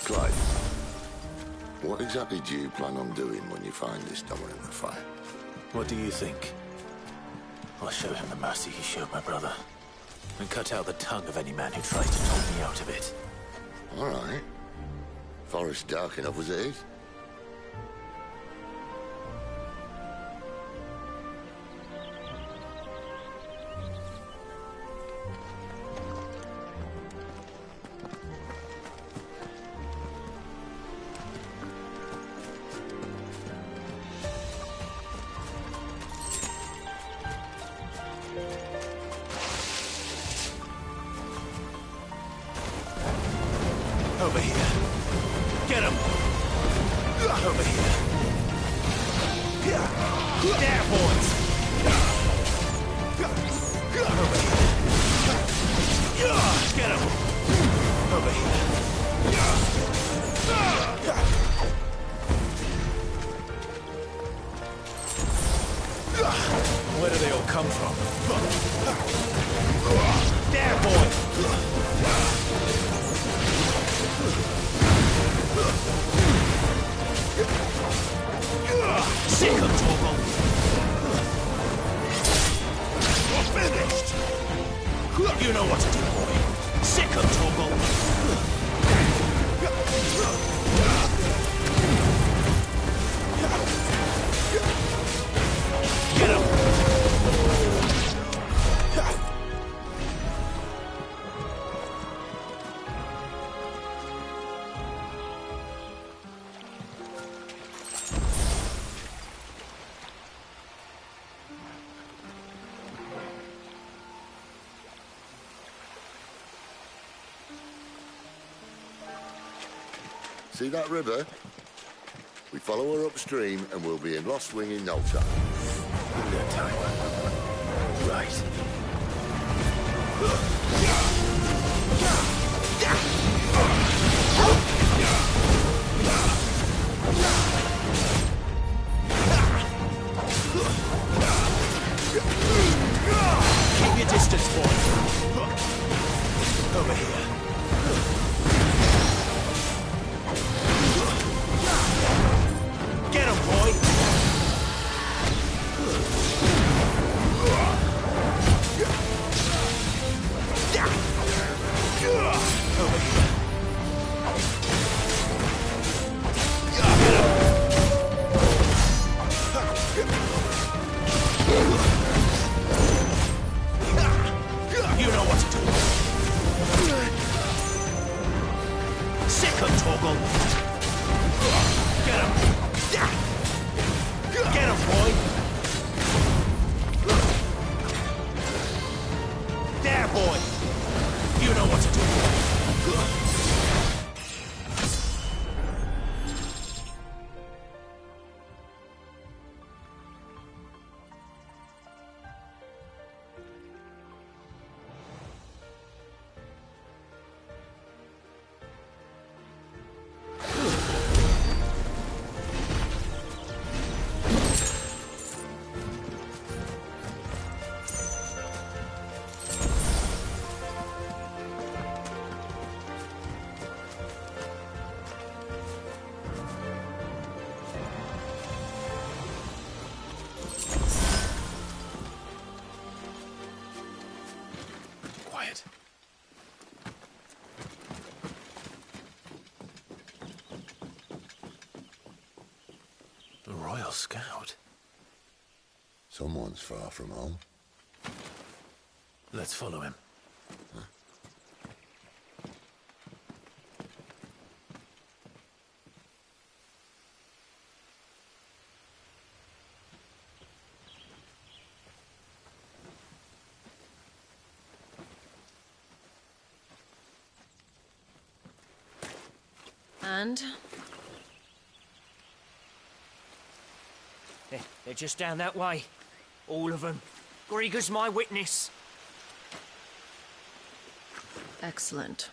Clive, what exactly do you plan on doing when you find this dumber in the fight? What do you think? I'll show him the mercy he showed my brother, and cut out the tongue of any man who tries to talk me out of it. All right. Forest dark enough as it is. Over here. Get him! Over here. There, boys! Over here. Get him! Over here. Where do they all come from? There, boy! Sick of Torgal! You're finished! You know what to do, boy. Sick of Torgal! Get him! See that river? We follow her upstream and we'll be in Lost Wing in no time. Good time. Right. Keep your distance, boy. Over here. Get him, boy! Over here. You know what to do. Sick of Torgal. Get him. Get him, boy! There, boy! You know what to do. Quiet. The Royal Scout. Someone's far from home. Let's follow him. Huh? And? They're just down that way. All of them. Grieger's my witness. Excellent.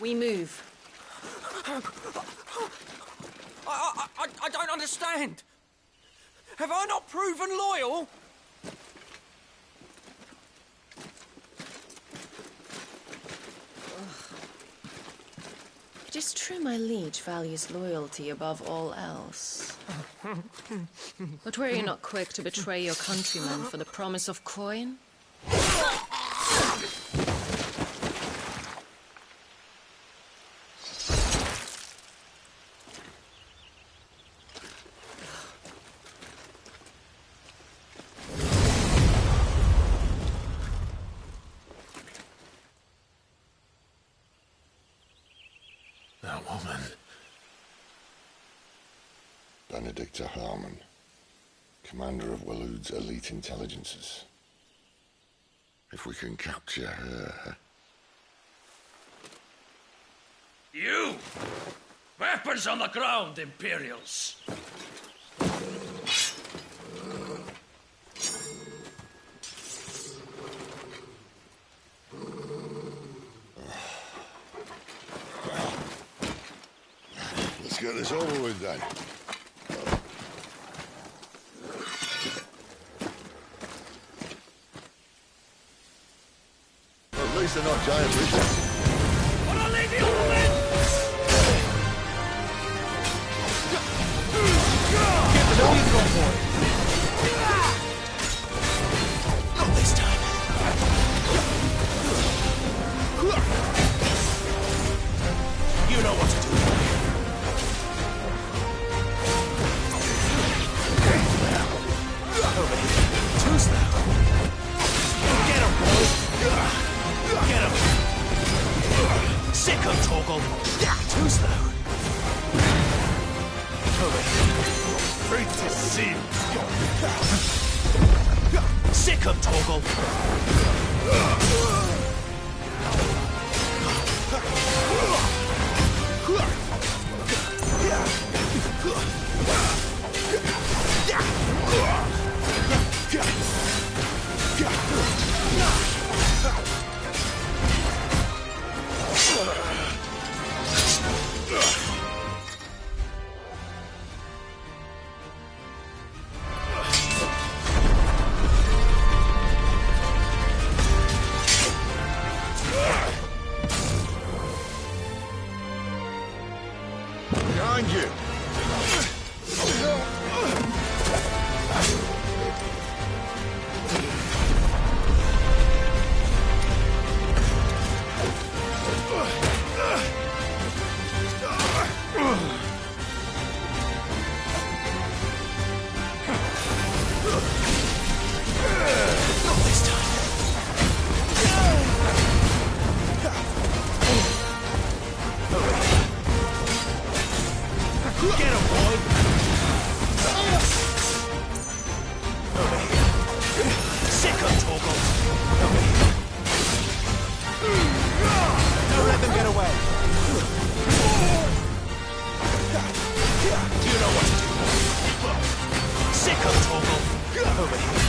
We move. I don't understand. Have I not proven loyal? is true my liege values loyalty above all else. But were you not quick to betray your countrymen for the promise of coin? That woman. Benedicta Harmon, commander of Waloed's elite intelligences. If we can capture her... You! Weapons on the ground, Imperials! Let's get this over with then. Well, at least they're not giant lizards. But I'll leave you alone! Get the know you go for it. Not this time. You know what to do. Over here. Too slow. Get him, boys. Get him. Sick of Torgal. Too slow. Over here. Great to see you. Sick of Torgal. Behind you! Get him, boy! Over here. Sick of Torgal. Over here. Don't let them get away. You know what to do. Sick of Torgal. Over here.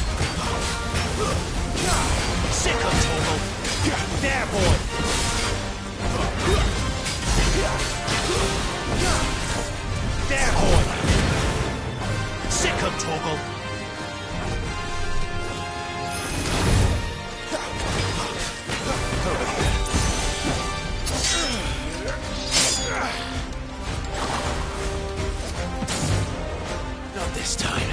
Sick of Torgal. There, boy! There, boy! Sick of Torgal! Not this time.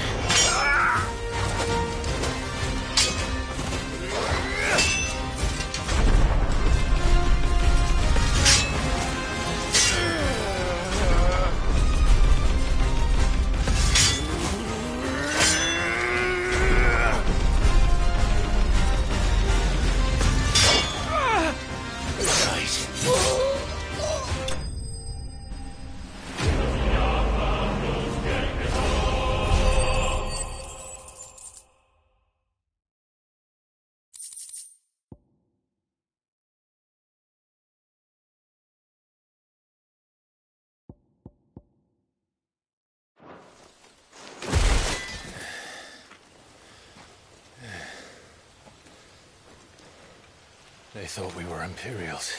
They thought we were Imperials.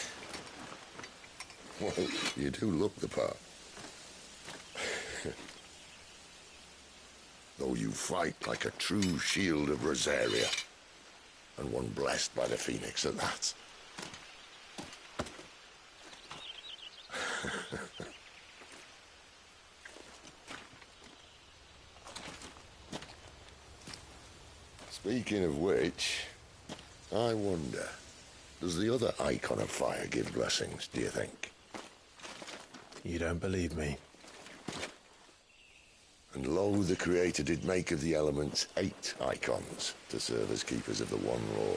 Well, you do look the part. Though you fight like a true shield of Rosaria. And one blessed by the Phoenix at that. Speaking of which, I wonder, does the other icon of fire give blessings, do you think? You don't believe me? And lo, the Creator did make of the elements 8 icons to serve as keepers of the one law.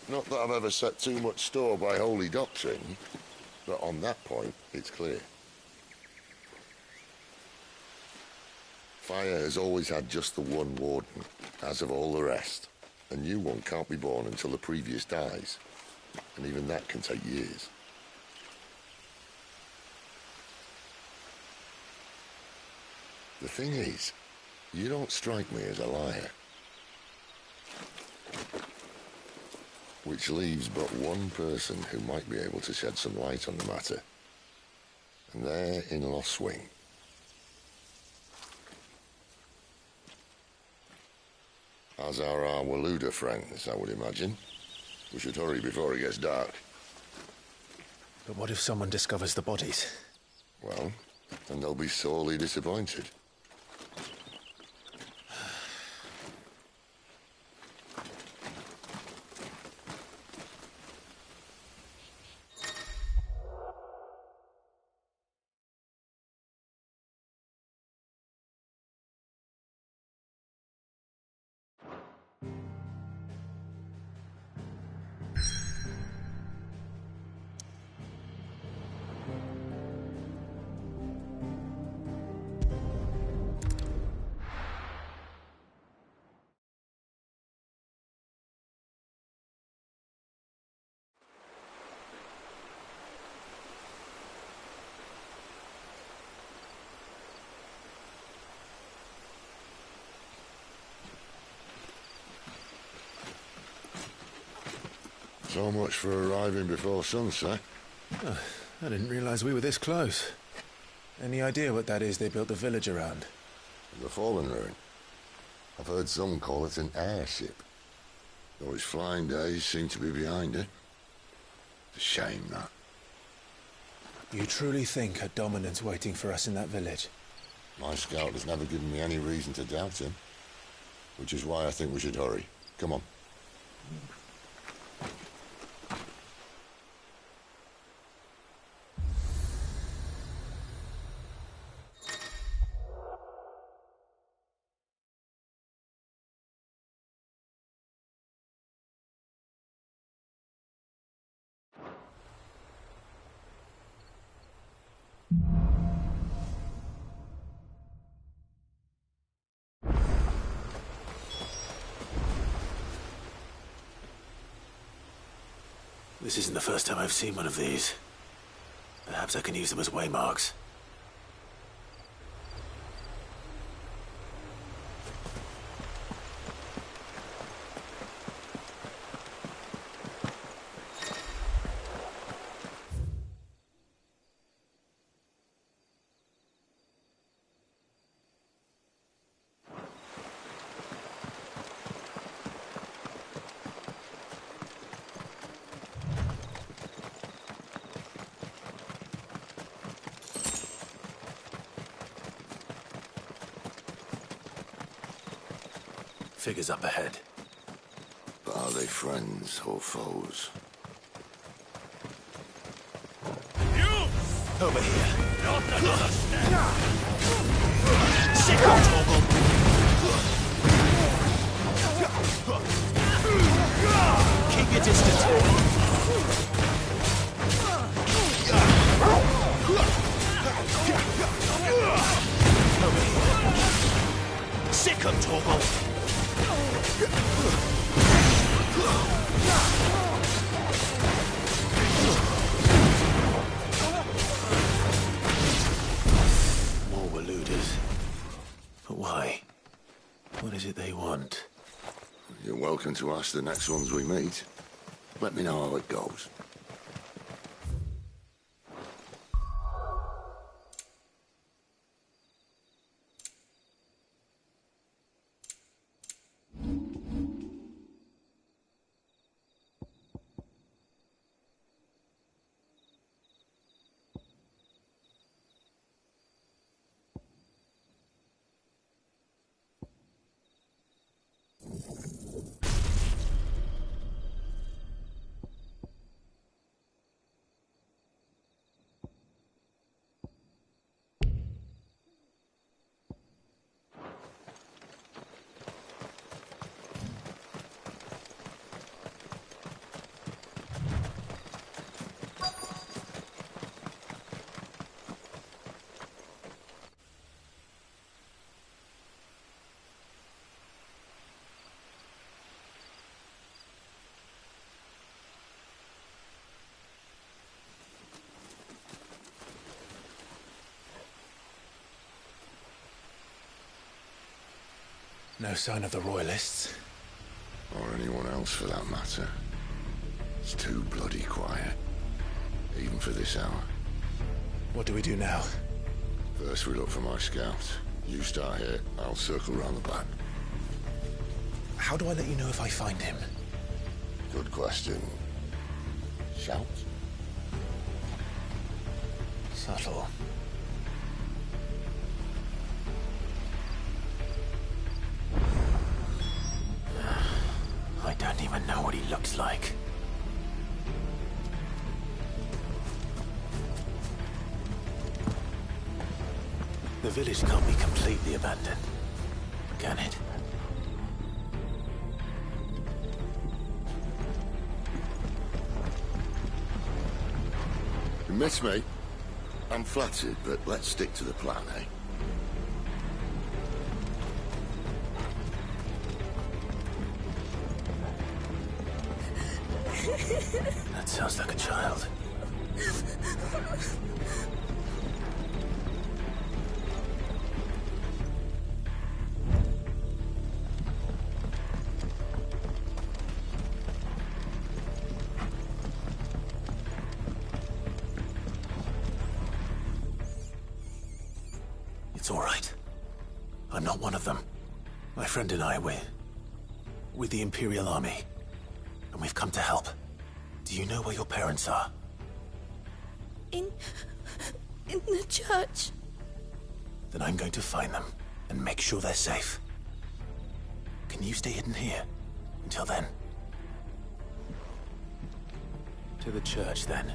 Not that I've ever set too much store by holy doctrine, but on that point, it's clear. Fire has always had just the one warden, as of all the rest. A new one can't be born until the previous dies, and even that can take years. The thing is, you don't strike me as a liar. Which leaves but one person who might be able to shed some light on the matter. And they're in Lost Swing. As are our Waluda friends, I would imagine. We should hurry before it gets dark. But what if someone discovers the bodies? Well, then they'll be sorely disappointed. So much for arriving before sunset. Oh, I didn't realize we were this close. Any idea what that is they built the village around? The Fallen Ruin. I've heard some call it an airship. Though its flying days seem to be behind it. It's a shame, that. You truly think a dominant's waiting for us in that village? My scout has never given me any reason to doubt him. Which is why I think we should hurry. Come on. This isn't the first time I've seen one of these. Perhaps I can use them as waymarks. Figures up ahead. But are they friends or foes? You! Over here. Not another step! Sick of Toggle! Keep your distance. Over here. Sick of Toggle! More Waludas. But why? What is it they want? You're welcome to ask the next ones we meet. Let me know how it goes. No sign of the Royalists. Or anyone else for that matter. It's too bloody quiet. Even for this hour. What do we do now? First we look for my scouts. You start here, I'll circle round the back. How do I let you know if I find him? Good question. Shout? Subtle. I don't even know what he looks like. The village can't be completely abandoned, can it? You miss me? I'm flattered, but let's stick to the plan, eh? That sounds like a child. It's all right. I'm not one of them. My friend and I, we're with the Imperial Army. And we've come to help. Do you know where your parents are? In the church. Then I'm going to find them and make sure they're safe. Can you stay hidden here until then? To the church, then.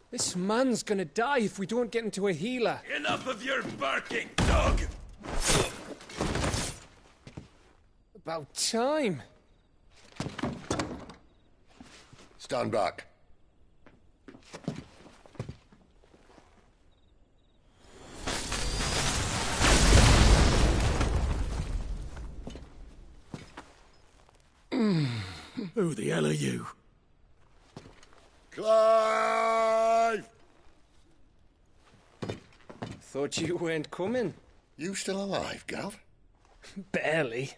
This man's gonna die if we don't get into a healer. Enough of your barking, dog! About time. Stand back. Who the hell are you? Clive! Thought you weren't coming. You still alive, Gav? Barely.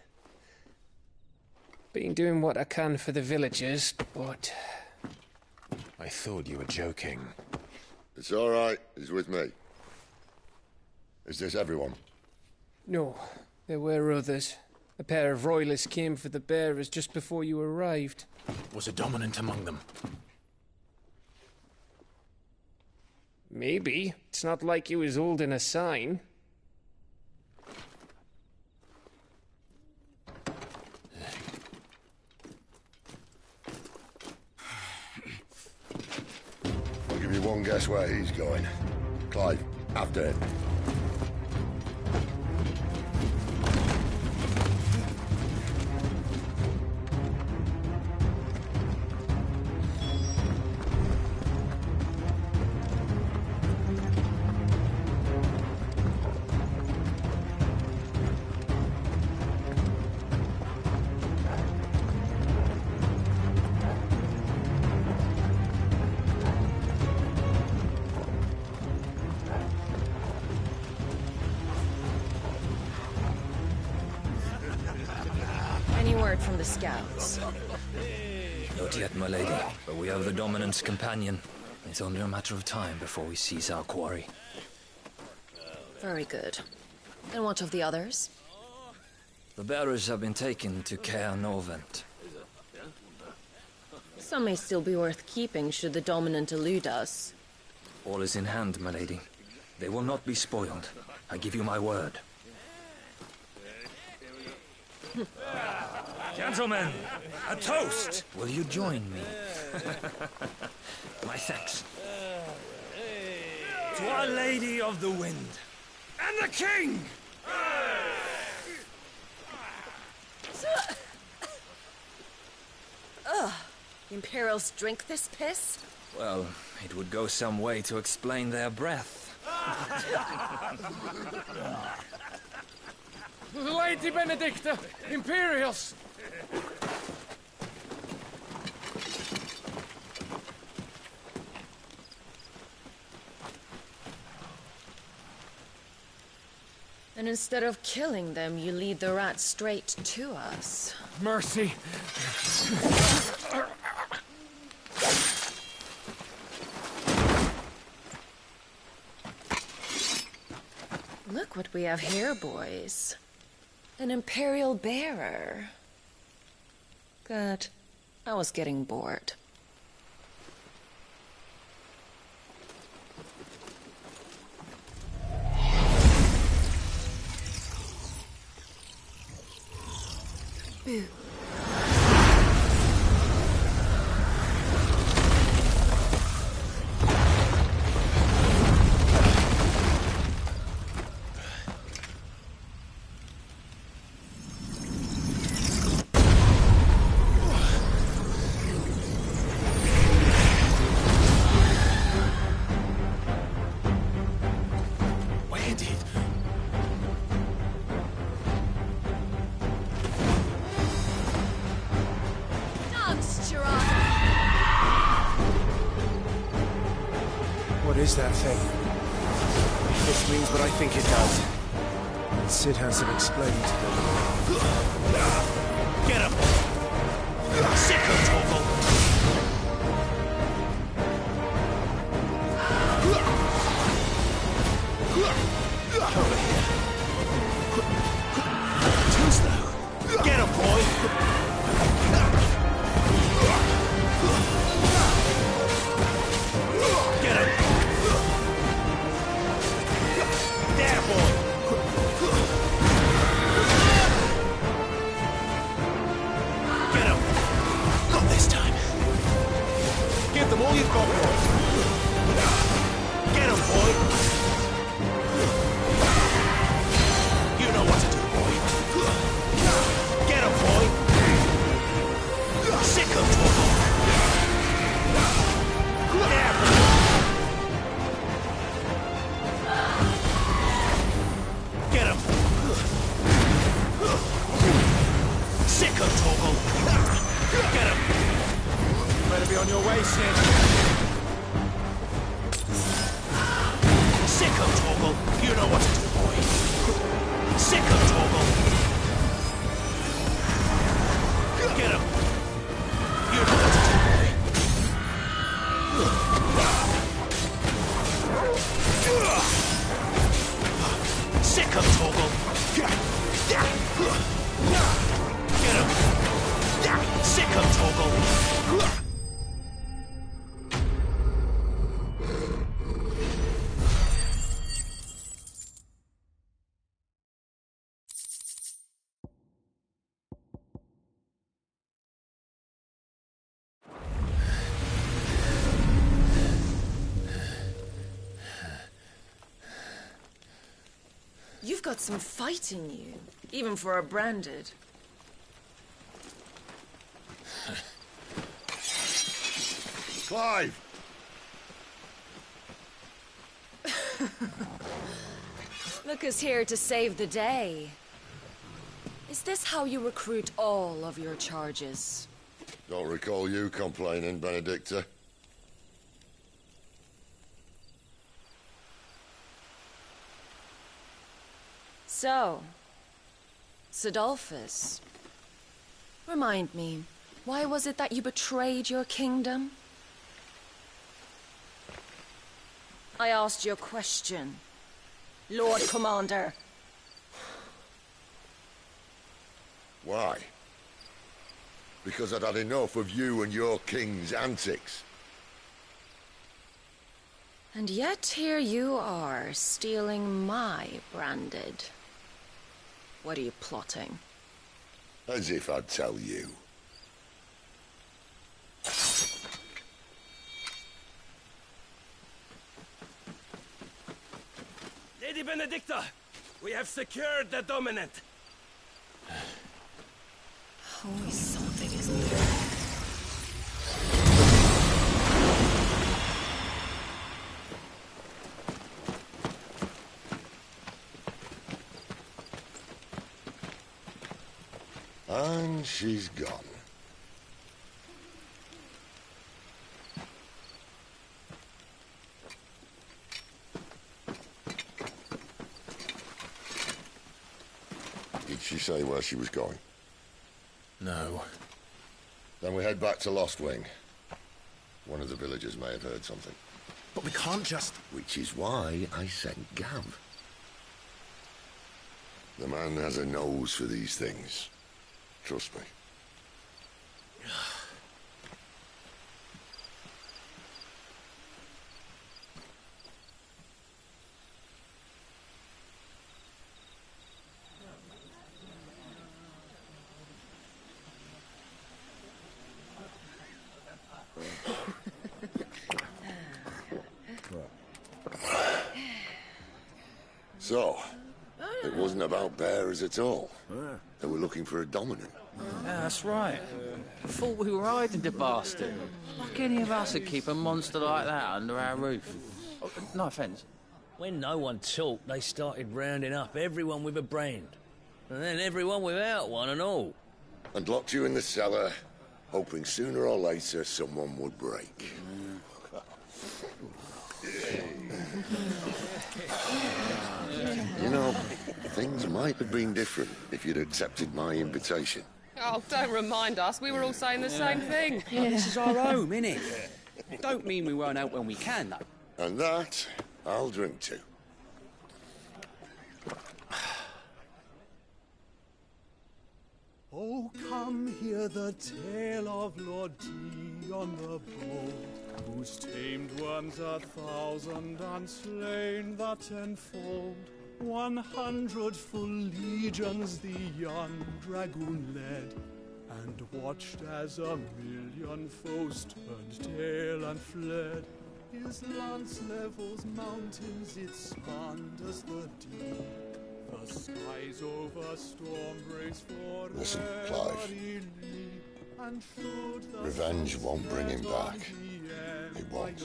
Been doing what I can for the villagers, but... I thought you were joking. It's all right. He's with me. Is this everyone? No, there were others. A pair of royalists came for the bearers just before you arrived. Was a dominant among them? Maybe. It's not like he was holding a sign. I'll give you one guess where he's going. Clive, after him. Any word from the scouts? Not yet, my lady, but we have the Dominant's companion. It's only a matter of time before we seize our quarry. Very good. And what of the others? The bearers have been taken to Caer Norvent. Some may still be worth keeping should the dominant elude us. All is in hand, my lady. They will not be spoiled. I give you my word. Gentlemen, a toast! Will you join me? My thanks. To Our Lady of the Wind. And the King! Ugh. Imperials drink this piss? Well, it would go some way to explain their breath. Lady Benedicta! Imperials! And instead of killing them, you lead the rats straight to us. Mercy! Look what we have here, boys. An Imperial bearer. Good. I was getting bored. Boo. What is that thing? If this means what I think it does, Sid has some explaining to do. Get him! Sick of Torgal! Over here. Too slow. Get him, boy! Get him! There, boy! Get him! Not this time. Give them all you've got, boy! Get him, boy! You know what to do, boy! Get him, boy! Sick of Torgal! There, boy! Get him! Sick of Torgal! Get him! Better be on your way, Sid. Sick of Torgal! You know what to do, boy! Sick of Torgal! Get him! You know what to do, boy! Sick of Torgal! Get him! Sick of Torgal! You've got some fight in you, even for a branded. Clive! Look who's here to save the day. Is this how you recruit all of your charges? Don't recall you complaining, Benedicta. So, Sidolphus, remind me, why was it that you betrayed your kingdom? I asked you a question, Lord Commander. Why? Because I'd had enough of you and your king's antics. And yet here you are, stealing my branded. What are you plotting? As if I'd tell you. Lady Benedicta, we have secured the dominant. Always something, isn't there? And she's gone. Did she say where she was going? No. Then we head back to Lost Wing. One of the villagers may have heard something. But we can't just... Which is why I sent Gav. The man has a nose for these things. Trust me. So, it wasn't about bearers at all. They were looking for a dominant. Yeah, that's right. Thought we were hiding the bastard. Like any of us would keep a monster like that under our roof. Oh, no offence. When no one talked, they started rounding up everyone with a brand. And then everyone without one and all. And locked you in the cellar, hoping sooner or later someone would break. You know, things might have been different if you'd accepted my invitation. Oh, don't remind us. We were all saying the same thing. Yeah. This is our home, innit? Don't mean we won't out when we can, though. And that, I'll drink to. Oh, come hear the tale of Lord T on the bold, who's tamed worms 1,000 and slain the 10-fold. 100 full legions the young dragoon led, and watched as 1,000,000 foes turned tail and fled. His lance levels mountains, it spanders the deep. The skies over storm breaks for Listen, Clive. Revenge won't bring him back. It won't.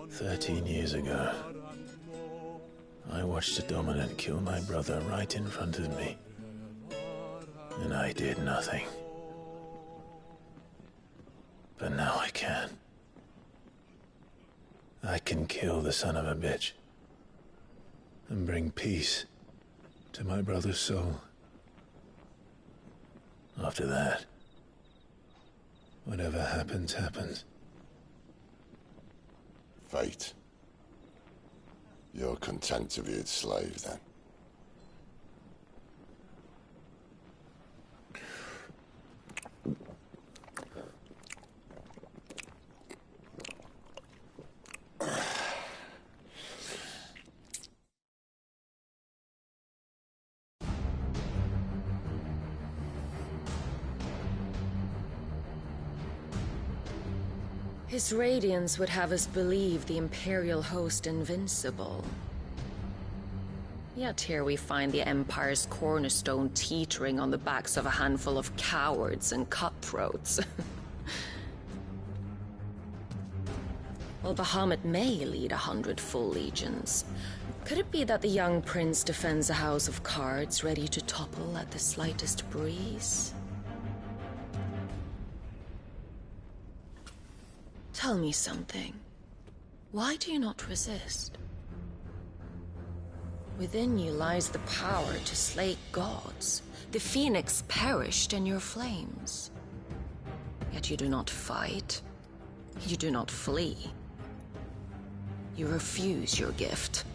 13 years ago, I watched a dominant kill my brother right in front of me. And I did nothing. But now I can. I can kill the son of a bitch and bring peace to my brother's soul. After that, whatever happens, happens. Fate. You're content to be its slave, then? His radiance would have us believe the Imperial host invincible. Yet here we find the Empire's cornerstone teetering on the backs of a handful of cowards and cutthroats. Well, Bahamut may lead 100 full legions. Could it be that the young prince defends a house of cards ready to topple at the slightest breeze? Tell me something. Why do you not resist? Within you lies the power to slay gods. The phoenix perished in your flames. Yet you do not fight. You do not flee. You refuse your gift.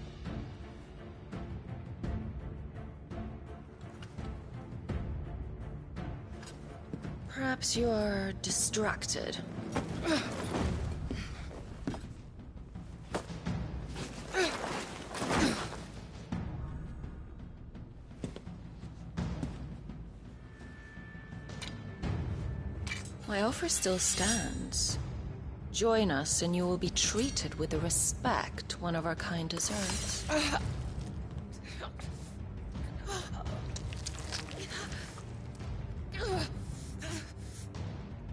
Perhaps you are distracted. My offer still stands. Join us and you will be treated with the respect one of our kind deserves.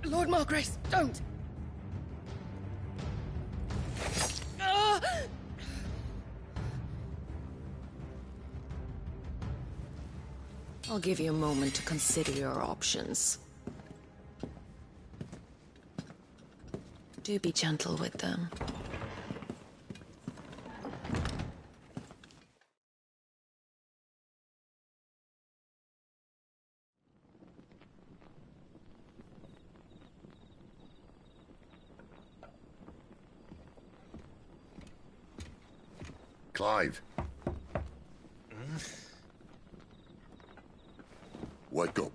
Lord Margrace, don't! I'll give you a moment to consider your options. Do be gentle with them. Clive. Wake up.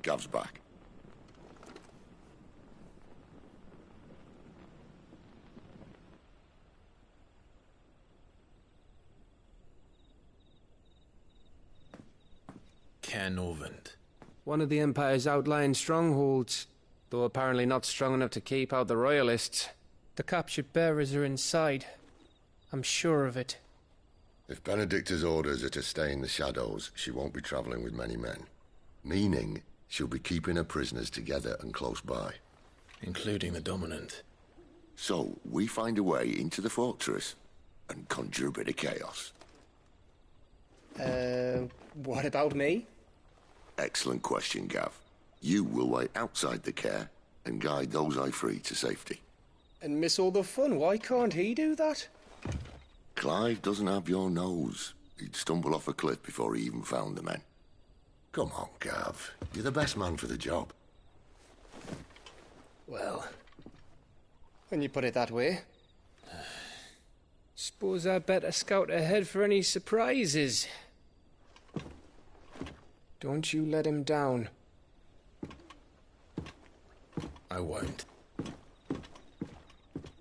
Gav's back. One of the Empire's outlying strongholds, though apparently not strong enough to keep out the Royalists. The captured bearers are inside. I'm sure of it. If Benedicta's orders are to stay in the shadows, she won't be travelling with many men. Meaning, she'll be keeping her prisoners together and close by. Including the Dominant. So, we find a way into the fortress and conjure a bit of chaos. What about me? Excellent question, Gav. You will wait outside the care and guide those I free to safety. And miss all the fun. Why can't he do that? Clive doesn't have your nose. He'd stumble off a cliff before he even found the men. Come on, Gav. You're the best man for the job. Well, when you put it that way. Suppose I'd better scout ahead for any surprises. Don't you let him down. I won't.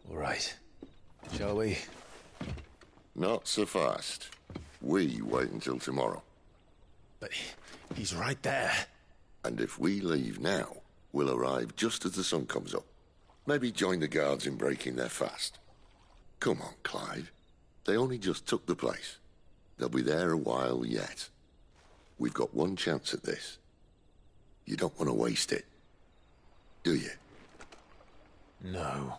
All right. Shall we? Not so fast. We wait until tomorrow. But he's right there. And if we leave now, we'll arrive just as the sun comes up. Maybe join the guards in breaking their fast. Come on, Clive. They only just took the place. They'll be there a while yet. We've got one chance at this. You don't want to waste it, do you? No.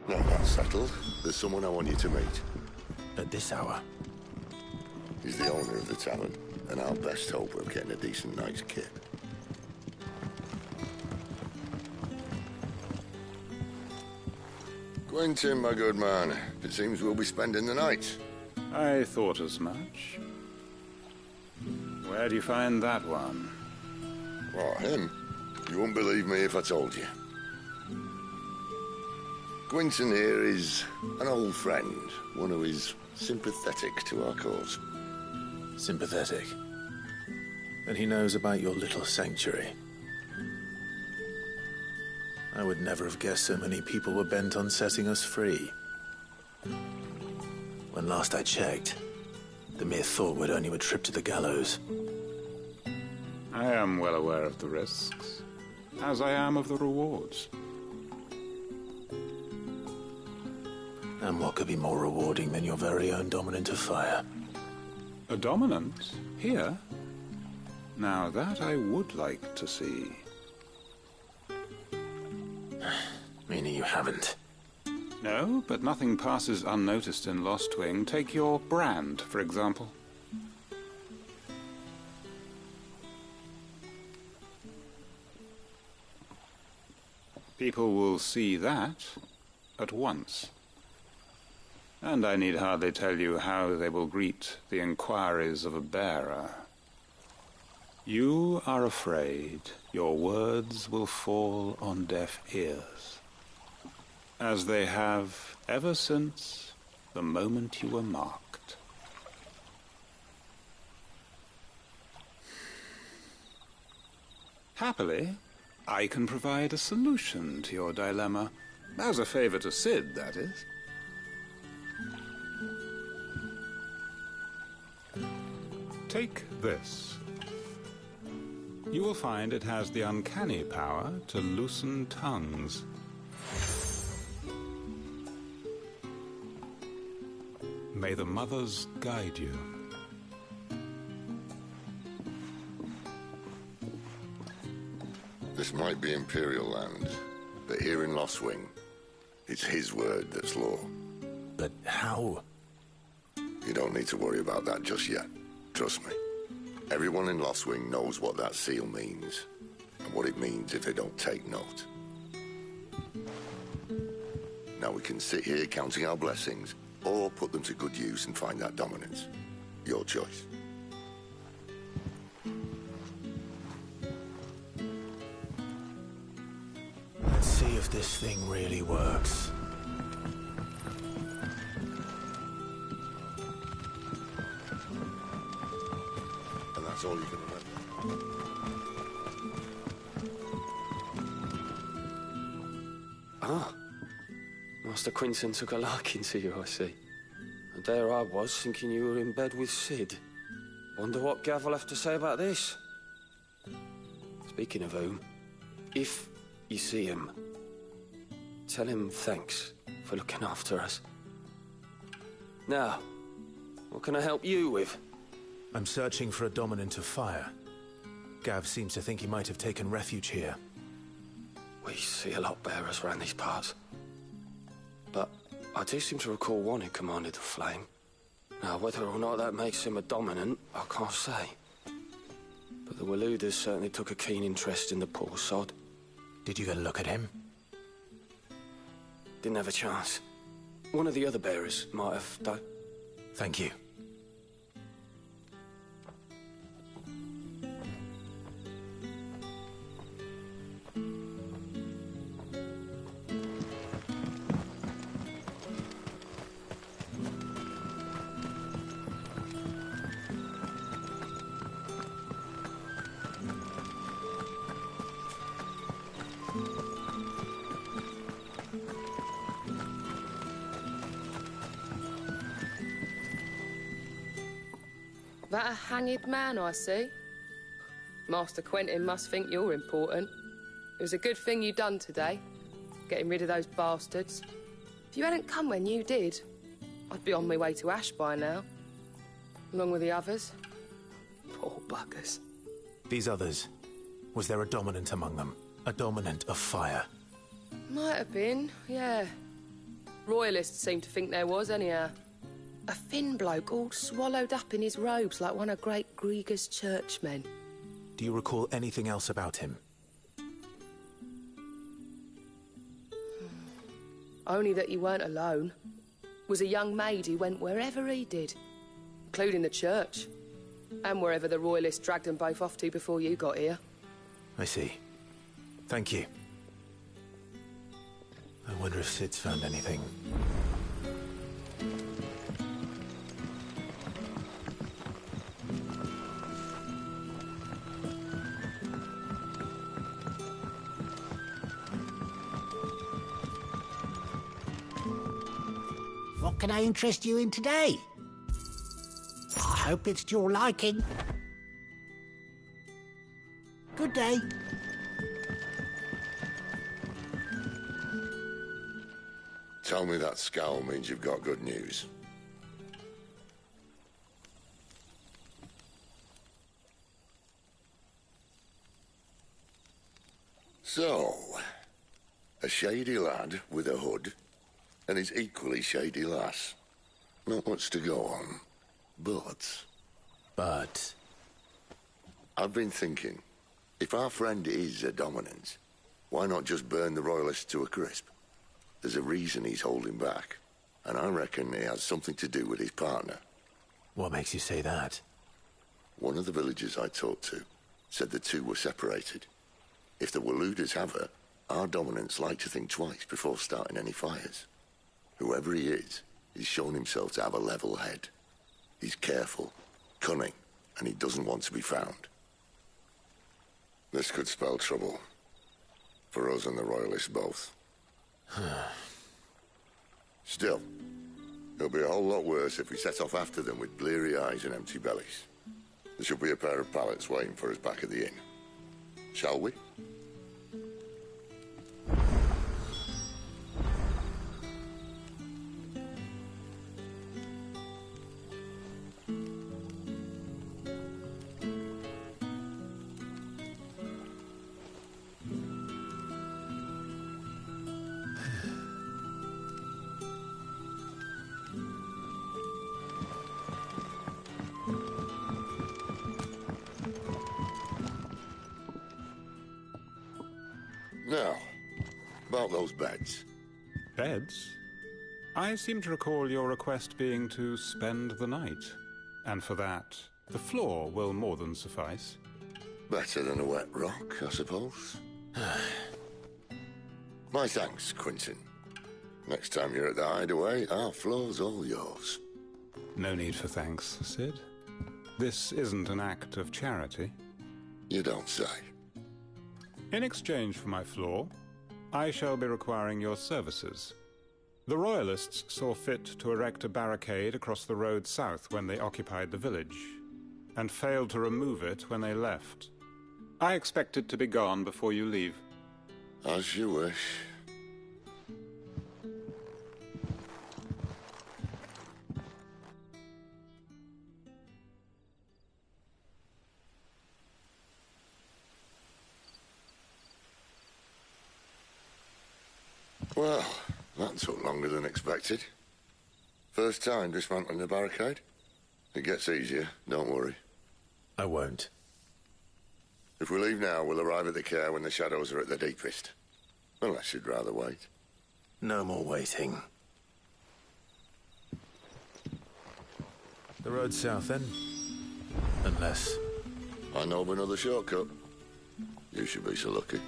Now that's settled. There's someone I want you to meet. At this hour? He's the owner of the tavern, and our best hope of getting a decent night's kip. Quentin, my good man. It seems we'll be spending the night. I thought as much. Where do you find that one? Oh, him? You wouldn't believe me if I told you. Quentin here is an old friend, one who is sympathetic to our cause. Sympathetic? Then he knows about your little sanctuary. I would never have guessed so many people were bent on setting us free. When last I checked, the mere thought would earn you a trip to the gallows. I am well aware of the risks, as I am of the rewards. And what could be more rewarding than your very own Dominant of Fire? A Dominant? Here? Now that I would like to see. Meaning you haven't? No, but nothing passes unnoticed in Lost Wing. Take your brand, for example. People will see that at once. And I need hardly tell you how they will greet the inquiries of a bearer. You are afraid your words will fall on deaf ears, as they have ever since the moment you were marked. Happily, I can provide a solution to your dilemma. As a favor to Sid, that is. Take this. You will find it has the uncanny power to loosen tongues. May the mothers guide you. This might be Imperial land, but here in Lostwing, it's his word that's law. But how? You don't need to worry about that just yet. Trust me. Everyone in Lostwing knows what that seal means, and what it means if they don't take note. Now we can sit here counting our blessings, or put them to good use and find that dominance. Your choice. Let's see if this thing really works. And that's all you can remember. Ah. Master Quinton took a liking to you, I see. And there I was, thinking you were in bed with Sid. Wonder what Gav will have to say about this. Speaking of whom, if you see him, tell him thanks for looking after us. Now, what can I help you with? I'm searching for a dominant of fire. Gav seems to think he might have taken refuge here. We see a lot bearers around these parts. But I do seem to recall one who commanded the flame. Now, whether or not that makes him a dominant, I can't say. But the Waluders certainly took a keen interest in the poor sod. Did you get a look at him? Didn't have a chance. One of the other bearers might have, though. Thank you. That a hanged man I see? Master Quentin must think you're important. It was a good thing you done today, getting rid of those bastards. If you hadn't come when you did, I'd be on my way to Ash by now, along with the others. Poor buggers. These others, was there a dominant among them? A dominant of fire? Might have been, yeah. Royalists seem to think there was, anyhow. A thin bloke all swallowed up in his robes like one of Great Gregor's churchmen. Do you recall anything else about him? Only that he weren't alone. Was a young maid who went wherever he did, including the church, and wherever the Royalists dragged them both off to before you got here. I see. Thank you. I wonder if Sid's found anything. What can I interest you in today? I hope it's to your liking. Good day. Tell me that scowl means you've got good news. So, a shady lad with a hood and his equally shady lass. Not much to go on, but But... I've been thinking, if our friend is a dominant, why not just burn the Royalists to a crisp? There's a reason he's holding back, and I reckon it has something to do with his partner. What makes you say that? One of the villagers I talked to said the two were separated. If the Waluders have her, our dominants like to think twice before starting any fires. Whoever he is, he's shown himself to have a level head. He's careful, cunning, and he doesn't want to be found. This could spell trouble. For us and the Royalists both. Still, it'll be a whole lot worse if we set off after them with bleary eyes and empty bellies. There should be a pair of pallets waiting for us back at the inn. Shall we? Now, about those beds. Beds? I seem to recall your request being to spend the night. And for that, the floor will more than suffice. Better than a wet rock, I suppose. My thanks, Quinton. Next time you're at the hideaway, our floor's all yours. No need for thanks, Sid. This isn't an act of charity. You don't say. In exchange for my floor, I shall be requiring your services. The Royalists saw fit to erect a barricade across the road south when they occupied the village, and failed to remove it when they left. I expect it to be gone before you leave. As you wish. Well, that took longer than expected. First time dismantling the barricade? It gets easier, don't worry. I won't. If we leave now, we'll arrive at the care when the shadows are at their deepest. Unless you'd rather wait. No more waiting. The road south, then? Unless... I know of another shortcut. You should be so lucky.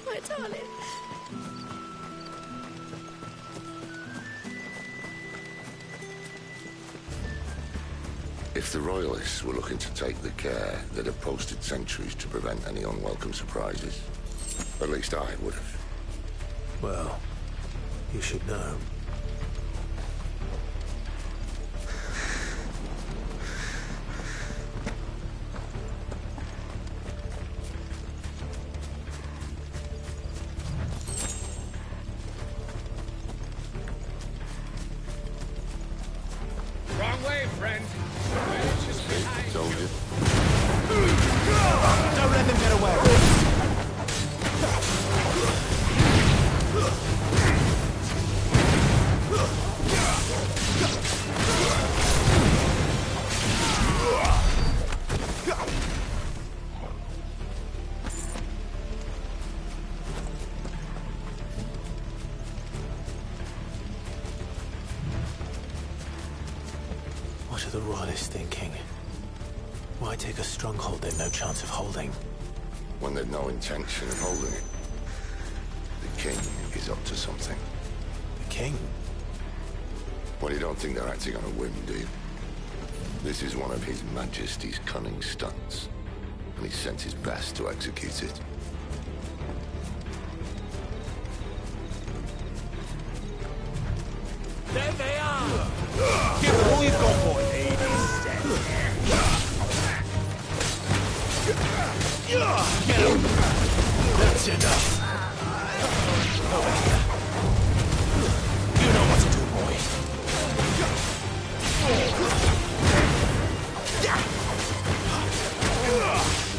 My darling. If the Royalists were looking to take the care, they'd have posted sentries to prevent any unwelcome surprises. At least I would have. Well, you should know. Wrong way, friend. Told you. Don't let them get away. What are the Royalists thinking? Why take a stronghold they've no chance of holding? When they've no intention of holding it. The king is up to something. The king? Well, you don't think they're acting on a whim, do you? This is one of His Majesty's cunning stunts, and he's sent his best to execute it. There they are! Give all you've got for it, 80 cents. Get him! That's enough. Over here. You know what to do, boy.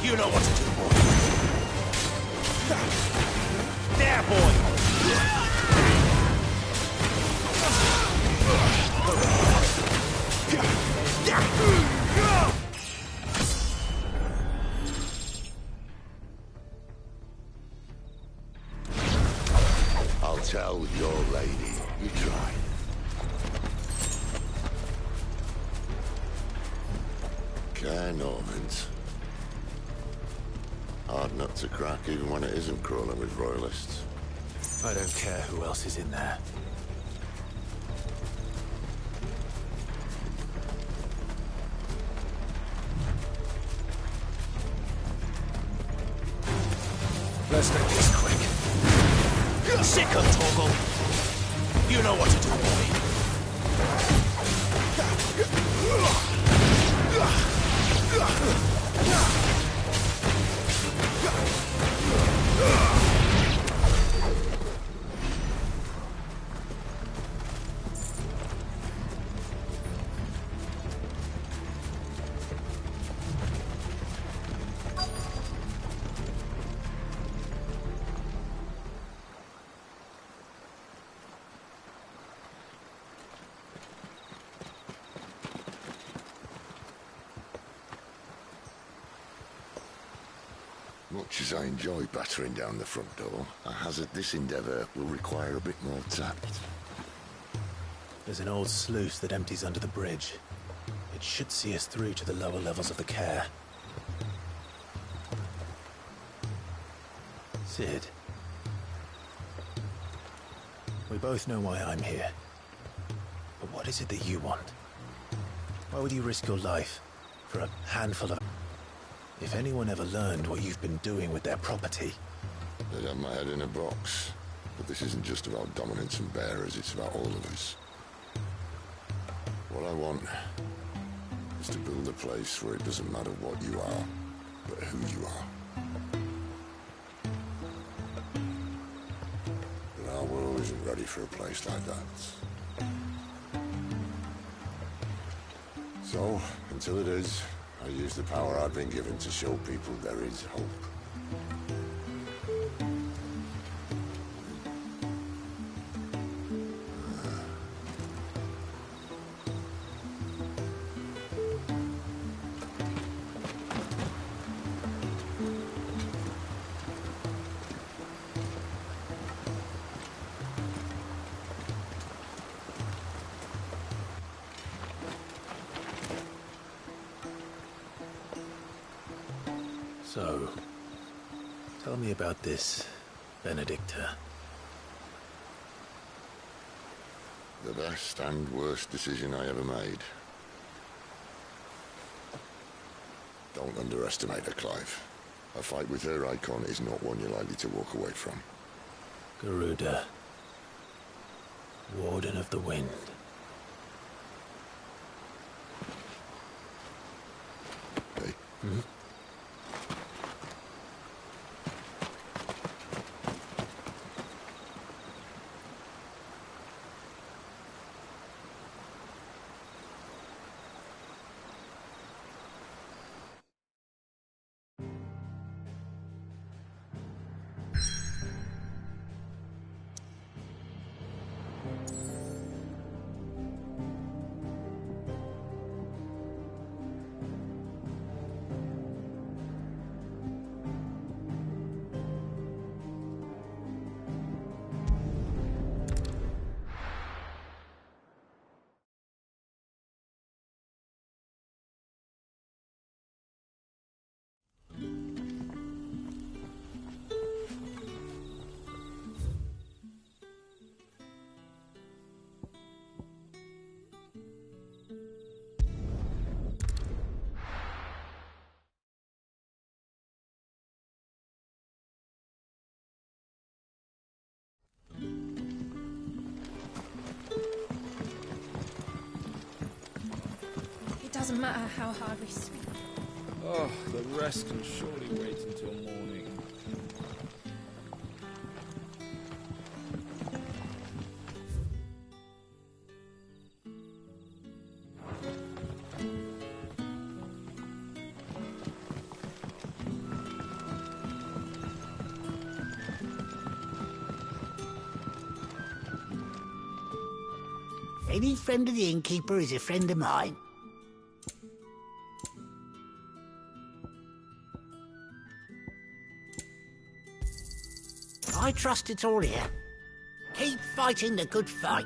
You know what to do, boy. There, boy. I'll tell your lady. You try. Care Normans. Hard nut to crack even when it isn't crawling with royalists. I don't care who else is in there. Let's make this quick. Sick of Torgal. You know what to do, Much as I enjoy battering down the front door, I hazard this endeavour will require a bit more tact. There's an old sluice that empties under the bridge. It should see us through to the lower levels of the care. Sid. We both know why I'm here. But what is it that you want? Why would you risk your life for a handful of... If anyone ever learned what you've been doing with their property... They'd have my head in a box. But this isn't just about dominance and bearers, it's about all of us. What I want is to build a place where it doesn't matter what you are, but who you are. But our world isn't ready for a place like that. So, until it is, I use the power I've been given to show people there is hope. So, tell me about this, Benedicta. The best and worst decision I ever made. Don't underestimate her, Clive. A fight with her icon is not one you're likely to walk away from. Garuda. Warden of the Wind. Hey? Hmm? It doesn't matter how hard we speak Oh, the rest can surely wait until morning. Any friend of the innkeeper is a friend of mine. I trust it's all here. Keep fighting the good fight.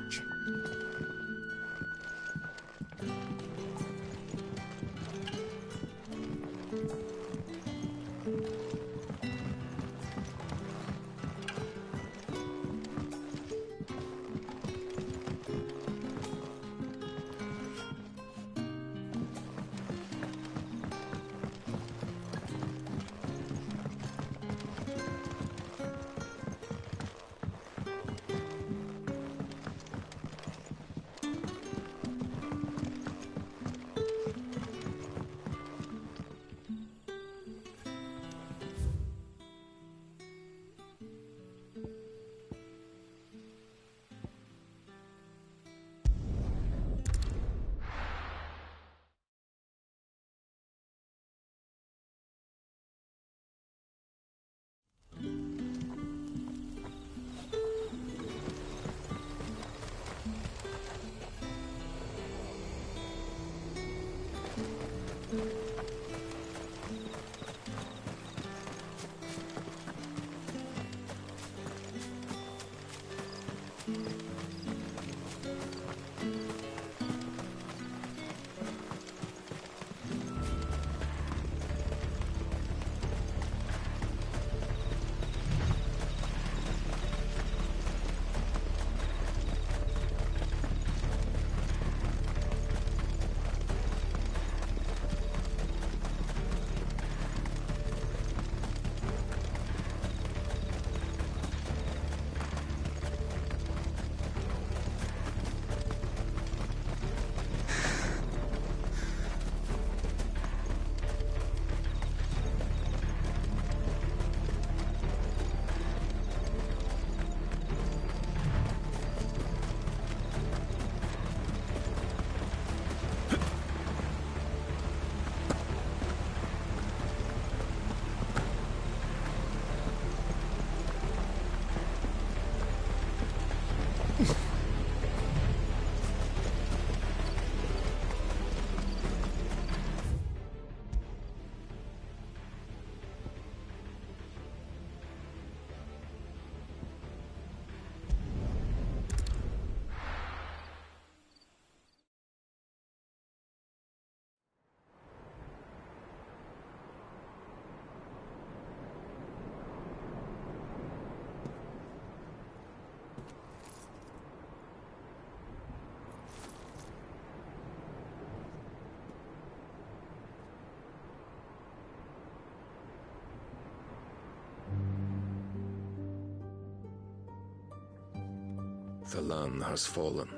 The land has fallen.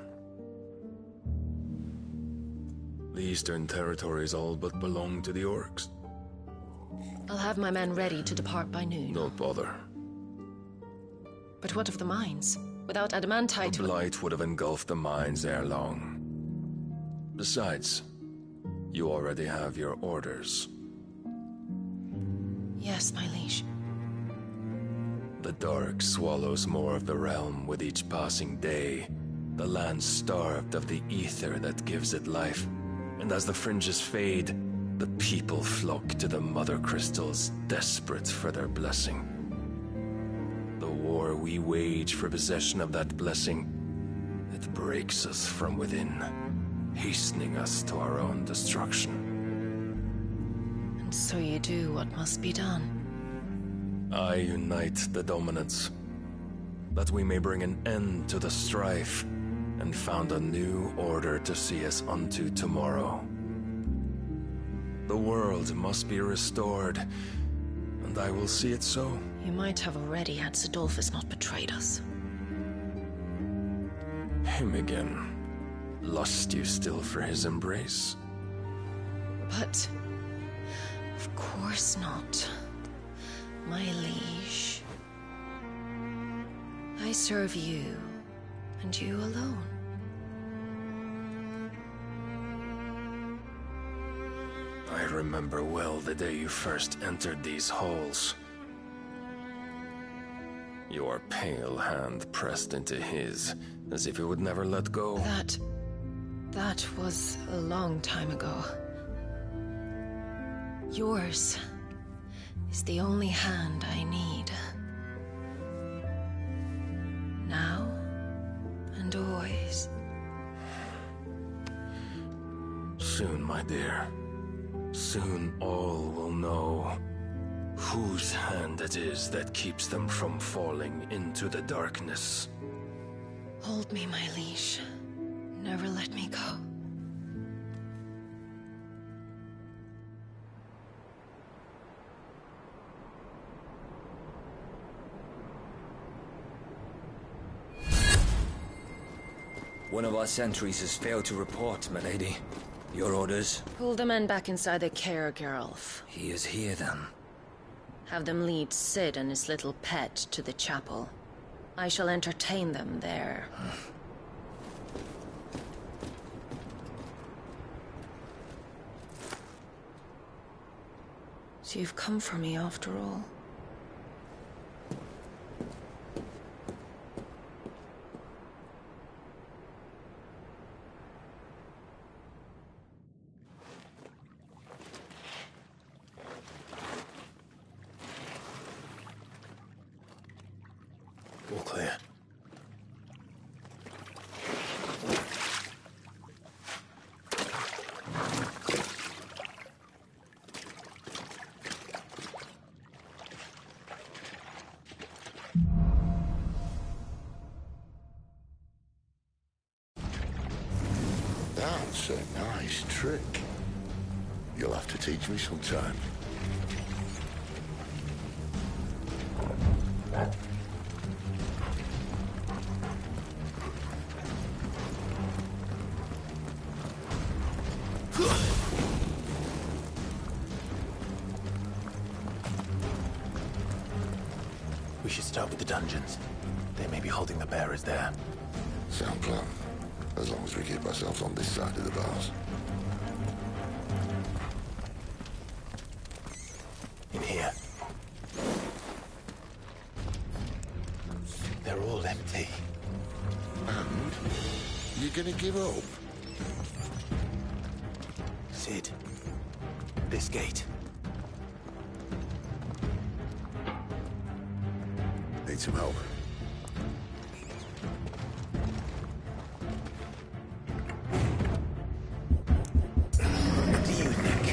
The Eastern Territories all but belong to the orcs. I'll have my men ready to depart by noon. Don't bother. But what of the mines? Without adamantite... The blight would have engulfed the mines ere long. Besides, you already have your orders. Yes, my liege. The dark swallows more of the realm with each passing day. The land starved of the ether that gives it life. And as the fringes fade, the people flock to the mother crystals, desperate for their blessing. The war we wage for possession of that blessing, it breaks us from within, hastening us to our own destruction. And so you do what must be done. I unite the dominants, that we may bring an end to the strife, and found a new order to see us unto tomorrow. The world must be restored, and I will see it so. You might have already had Sidolphus not betrayed us. Him again. Lust you still for his embrace? But Of course not, my liege. I serve you, and you alone. I remember well the day you first entered these halls. Your pale hand pressed into his, as if it would never let go. That was a long time ago. Yours is the only hand I need. Now and always. Soon, my dear. Soon all will know whose hand it is that keeps them from falling into the darkness. Hold me, my liege. Never let me go. One of our sentries has failed to report, milady. Your orders? Pull the men back inside the care, Geralf. He is here, then. Have them lead Sid and his little pet to the chapel. I shall entertain them there. So you've come for me after all. All clear. That's a nice trick. You'll have to teach me sometime. We should start with the dungeons. They may be holding the bearers there. Sound plan. As long as we keep ourselves on this side of the bars. In here. They're all empty. And? You're gonna give up? Sid. This gate. Need some help. What do you think?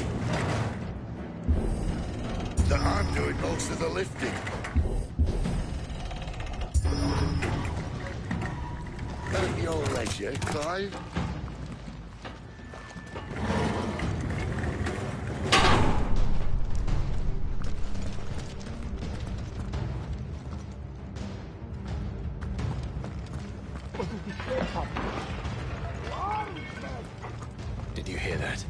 That I'm doing most of the lifting. At your leisure, Clive. Did you hear that?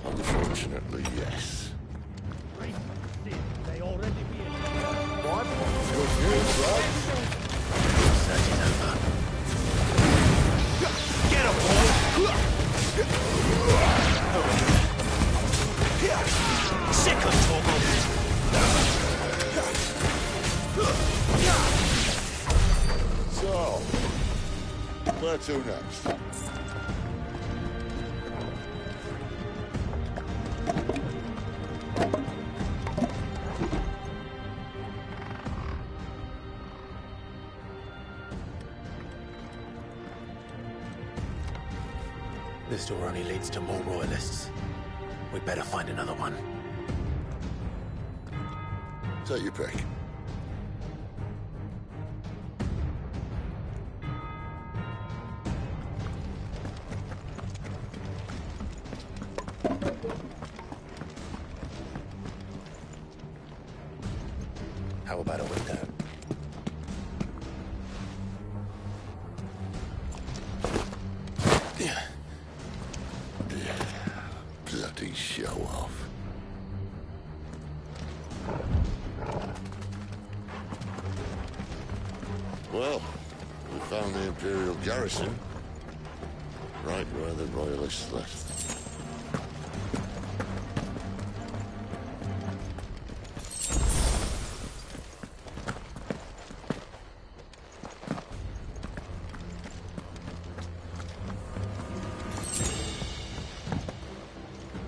Unfortunately, yes. They already be in. What? Good news, right? Search is over. Get him, boy! Sick of So, where to next? This door only leads to more royalists. We'd better find another one. Take your pick. How about a window? Bloody show off. Well, we found the Imperial garrison. Right where the Royalists left.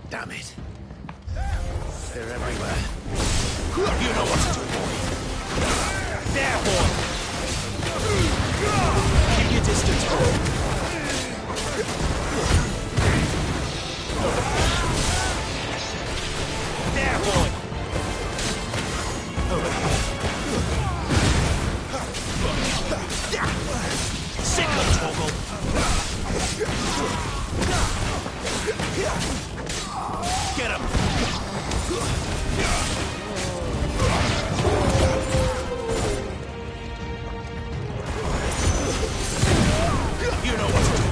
Damn it. They're everywhere. You know what to do, boy. There, boy. Keep your distance, boy. There, boy. Over here. Sick of Toggle. Get him. You know what to do.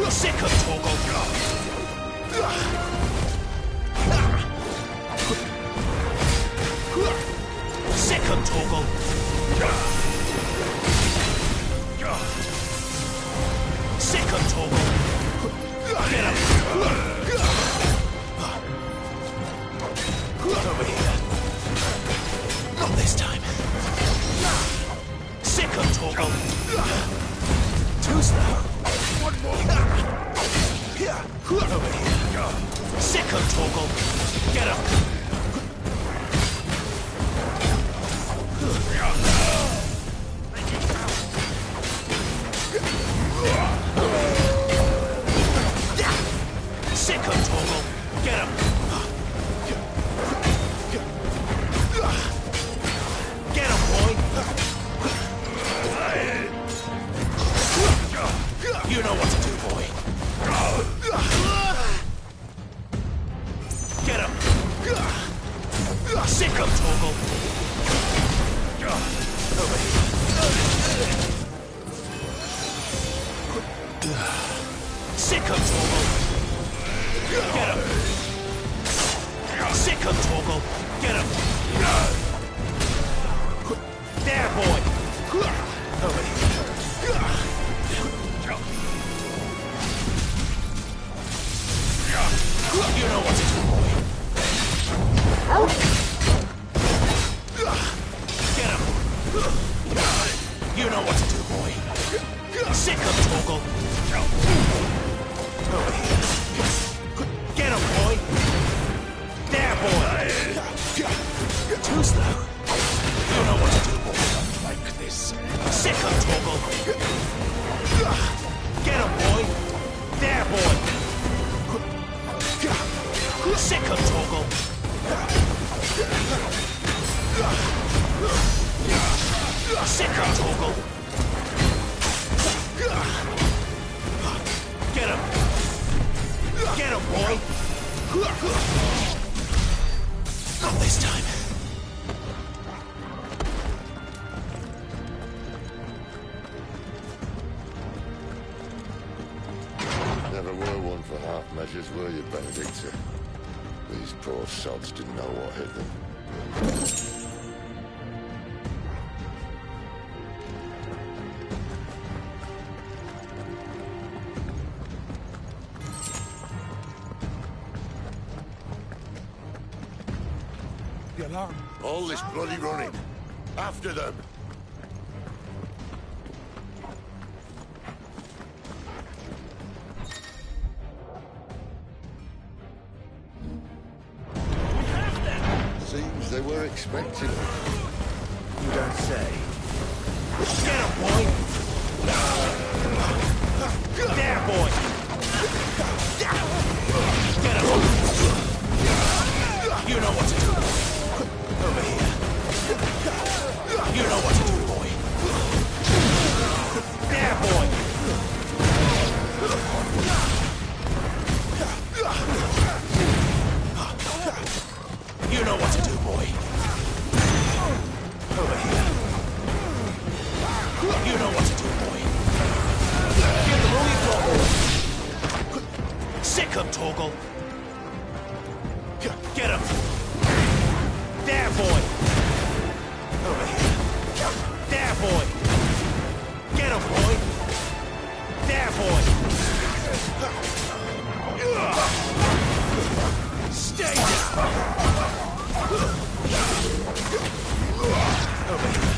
Sick of Togo. Sick of Togo. Sick of Togo. Get him. Over here. Not this time. Sick of Togo. Too slow. One more. Over here. Sick of Toggle. Get him. Sick of Toggle. Get him. Get him, boy. You know what to do, boy. Get him! Sick of Toggle! Over here. Sick of Toggle! Get him! Sick of Toggle! Get him! There, boy! Over here. You know what to do, boy. Get him. You know what to do, boy. Sick of Toggle. Over here. Get him, boy. There, boy. Too slow. You know what to do, boy. Like this. Sick of Toggle. Get him, boy. There, boy. Sick of Toggle. Sick of Toggle. Get him. Get him, boy. Not this time. Never were one for half measures, were you, Benedicta? These poor sods didn't know what hit them. The alarm. All this bloody running. After them. Seems they were expecting it. You don't say. Get him, boy! There, boy! Get him! You know what to do. Over here. You know what to do, boy. There, boy! You know what to do, boy. Over here. You know what to do, boy. Get the movie toggle. Sick him, Toggle. Get him. There, boy. Over here. There, boy. Get him, boy. There, boy. Stay down. Over here.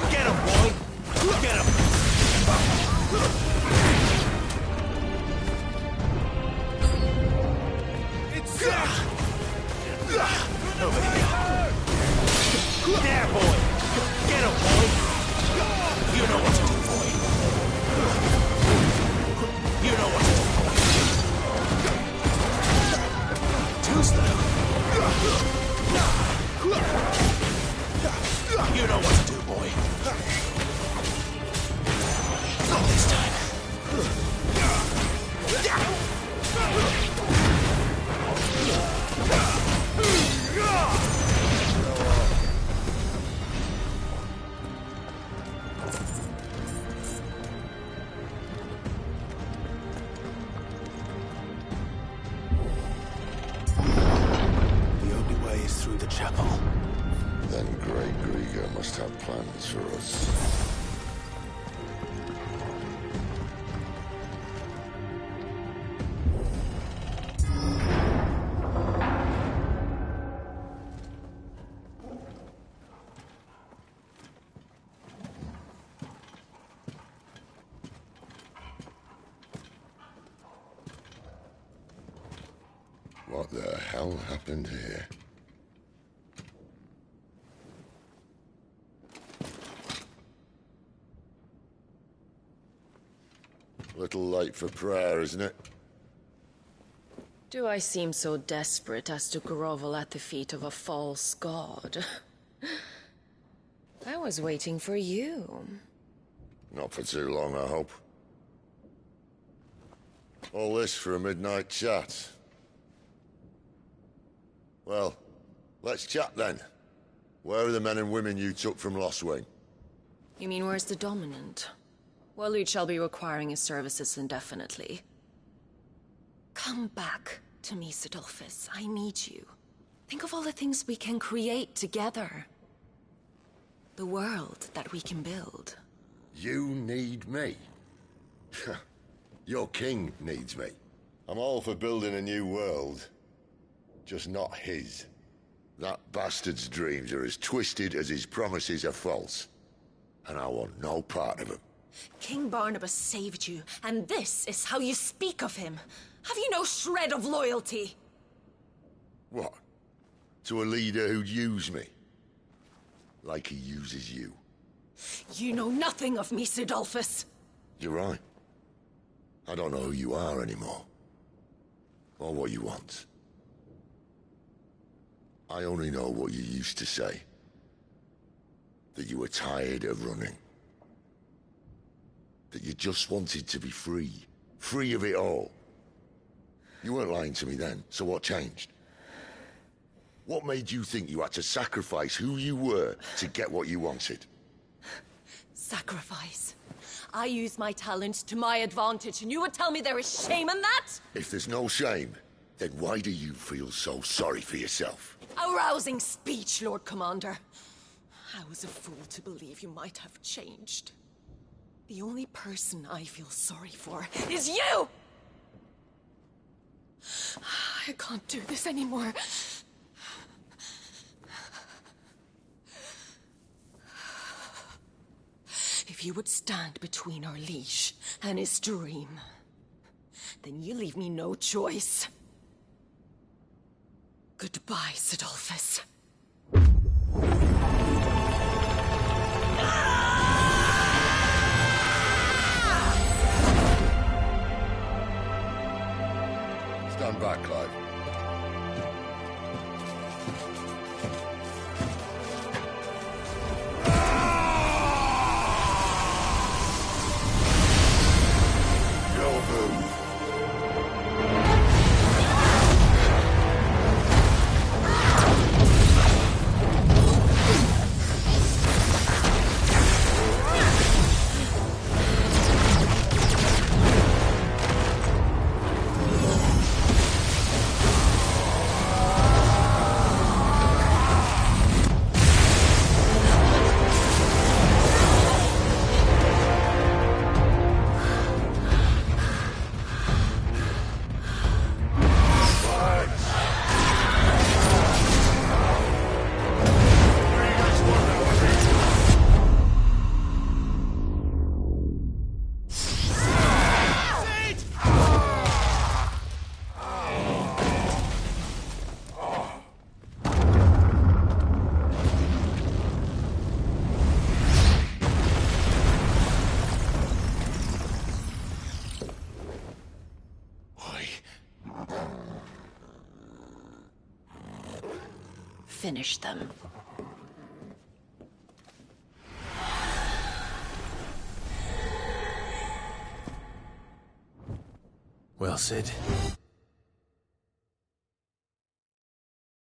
Get him, boy. Get him. It's set. Over here. There, boy. Get him, boy. You know what to do, boy. You know what to do, boy. Too slow. You know what to do, boy. Not this time. The only way is through the chapel. Then Great Grieger must have plans for us. What the hell happened here? Little late for prayer, isn't it? Do I seem so desperate as to grovel at the feet of a false god? I was waiting for you. Not for too long, I hope. All this for a midnight chat. Well, let's chat then. Where are the men and women you took from Lost Wing? You mean where's the dominant? Well, you shall be requiring his services indefinitely. Come back to me, Sidolphus. I need you. Think of all the things we can create together. The world that we can build. You need me? Your king needs me. I'm all for building a new world. Just not his. That bastard's dreams are as twisted as his promises are false. And I want no part of them. King Barnabas saved you, and this is how you speak of him. Have you no shred of loyalty? What? To a leader who'd use me? Like he uses you. You know nothing of me, Sidolphus. You're right. I don't know who you are anymore. Or what you want. I only know what you used to say. That you were tired of running. That you just wanted to be free. Free of it all. You weren't lying to me then, so what changed? What made you think you had to sacrifice who you were to get what you wanted? Sacrifice. I use my talents to my advantage, and you would tell me there is shame in that? If there's no shame, then why do you feel so sorry for yourself? A rousing speech, Lord Commander. I was a fool to believe you might have changed. The only person I feel sorry for is you! I can't do this anymore. If you would stand between our liege and his dream, then you leave me no choice. Goodbye, Sidolphus. finish them. Well, Sid,